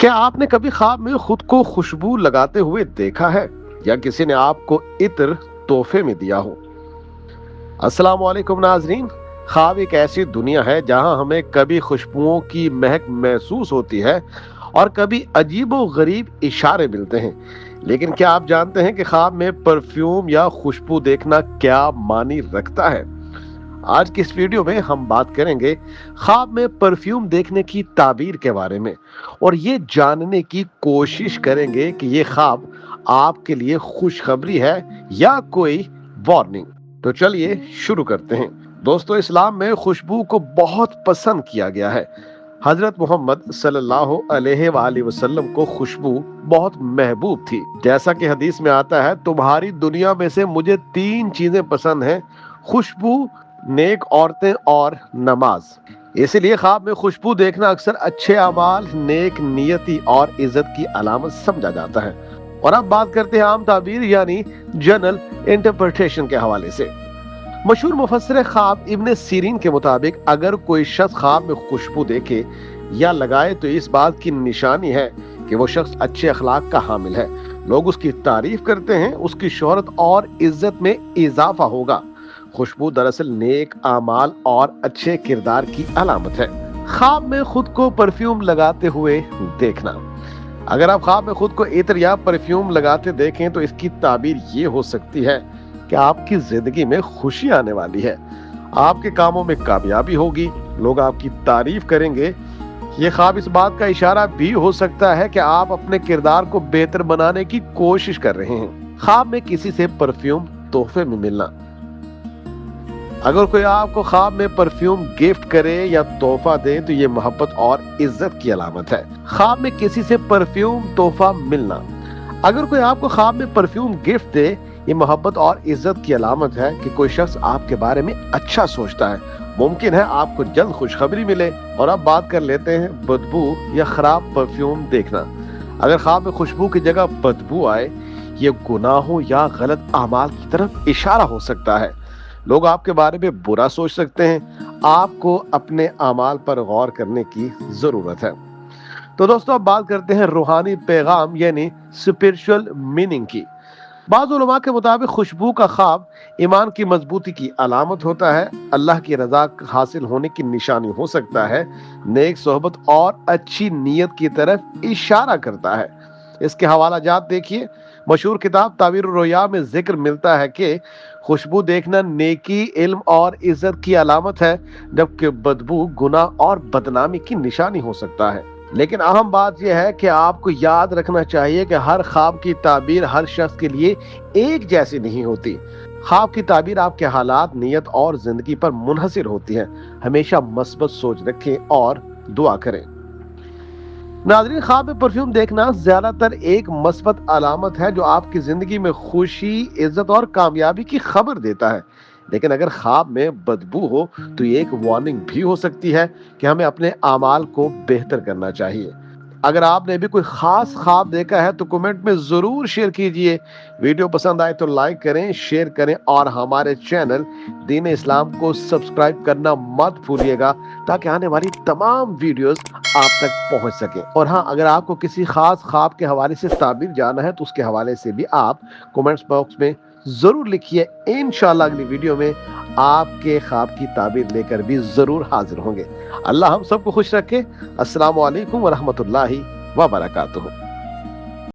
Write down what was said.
क्या आपने कभी ख्वाब में खुद को खुशबू लगाते हुए देखा है या किसी ने आपको इत्र तोहफे में दिया हो? अस्सलाम वालेकुम नाजरीन। ख्वाब एक ऐसी दुनिया है जहां हमें कभी खुशबुओं की महक महसूस होती है और कभी अजीबो गरीब इशारे मिलते हैं। लेकिन क्या आप जानते हैं कि ख्वाब में परफ्यूम या खुशबू देखना क्या मानी रखता है? आज की इस वीडियो में हम बात करेंगे ख्वाब में परफ्यूम देखने की ताबीर के बारे में और ये जानने की कोशिश करेंगे कि ये ख्वाब आपके लिए खुशखबरी है या कोई वार्निंग। तो चलिए शुरू करते हैं। दोस्तों, इस्लाम में खुशबू को बहुत पसंद किया गया है। हजरत मोहम्मद सल्लल्लाहु अलैहि वसल्लम को खुशबू बहुत महबूब थी। जैसा कि हदीस में आता है, तुम्हारी दुनिया में से मुझे 3 चीजें पसंद हैं: खुशबू, नेक औरतें और नमाज। इसीलिए ख्वाब में खुशबू देखना अक्सर अच्छे अमाल, नेक नियति और इज्जत की अलामत समझा जाता है। और अब बात करते हैं आम ताबीर यानी जनरल इंटरप्रिटेशन के हवाले से। मशहूर मुफस्सिर ख्वाब इब्न सीरीन के मुताबिक अगर कोई शख्स ख्वाब में खुशबू देखे या लगाए तो इस बात की निशानी है कि वो शख्स अच्छे अखलाक का हामिल है। लोग उसकी तारीफ करते हैं, उसकी शोहरत और इज्जत में इजाफा होगा। खुशबू दरअसल नेक आमाल और अच्छे किरदार की अलामत है। ख्वाब में खुद को परफ्यूम लगाते हुए देखना। अगर आप ख्वाब में खुद को इत्र या परफ्यूम लगाते देखें तो इसकी ताबीर ये हो सकती है कि आपकी जिंदगी में खुशी आने वाली है, आपके कामों में कामयाबी होगी, लोग आपकी तारीफ करेंगे। ये ख्वाब इस बात का इशारा भी हो सकता है कि आप अपने किरदार को बेहतर बनाने की कोशिश कर रहे हैं। ख्वाब में किसी से परफ्यूम तोहफे में मिलना। अगर कोई आपको ख्वाब में परफ्यूम गिफ्ट करे या तोहफा दे तो ये मोहब्बत और इज्जत की अलामत है। ख्वाब में किसी से परफ्यूम तोहफा मिलना। अगर कोई आपको ख्वाब में परफ्यूम गिफ्ट दे, ये मोहब्बत और इज्जत की अलामत है कि कोई शख्स आपके बारे में अच्छा सोचता है। मुमकिन है आपको जल्द खुशखबरी मिले। और अब बात कर लेते हैं बदबू या खराब परफ्यूम देखना। अगर ख्वाब में खुशबू की जगह बदबू आए, ये गुनाहों या गलत अमाल की तरफ इशारा हो सकता है। लोग आपके बारे में बुरा सोच सकते हैं। आपको अपने अमाल पर गौर करने की जरूरत है। तो दोस्तों, अब बात करते हैं रूहानी पैगाम यानी स्पिरिचुअल मीनिंग की। बाज़ उलमा के मुताबिक खुशबू का ख्वाब ईमान की मजबूती की अलामत होता है, अल्लाह की रजा हासिल होने की निशानी हो सकता है, नेक सोहबत और अच्छी नीयत की तरफ इशारा करता है। इसके हवाला जात देखिए। मशहूर किताब ताबीर रोया में जिक्र मिलता है कि खुशबू देखना नेकी, इल्म और इज्जत की अलामत है, जबकि बदबू गुनाह और बदनामी की निशानी हो सकता है। लेकिन अहम बात यह है कि आपको याद रखना चाहिए कि हर ख्वाब की ताबीर हर शख्स के लिए एक जैसी नहीं होती। ख्वाब की ताबीर आपके हालात, नियत और जिंदगी पर मुनहसिर होती है। हमेशा मस्बत सोच रखें और दुआ करें। नाज़रीन, ख्वाब में परफ्यूम देखना ज्यादातर एक मस्बत अलामत है जो आपकी जिंदगी में खुशी, इज्जत और कामयाबी की खबर देता है। लेकिन अगर ख्वाब में बदबू हो तो ये एक वार्निंग भी हो सकती है कि हमें अपने अमाल को बेहतर करना चाहिए। अगर आपने भी कोई खास ख्वाब देखा है तो कमेंट में जरूर शेयर कीजिए। वीडियो पसंद आए तो लाइक करें, शेयर करें और हमारे चैनल दीन इस्लाम को सब्सक्राइब करना मत भूलिएगा ताकि आने वाली तमाम वीडियोस आप तक पहुंच सके। और हाँ, अगर आपको किसी खास ख्वाब के हवाले से ताबीर जाना है तो उसके हवाले से भी आप कमेंट्स बॉक्स में जरूर लिखिए। इंशाल्लाह अगली वीडियो में आपके ख्वाब की ताबीर लेकर भी जरूर हाजिर होंगे। अल्लाह हम सबको खुश रखे। अस्सलाम वालेकुम व रहमतुल्लाहि व बरकातुहू।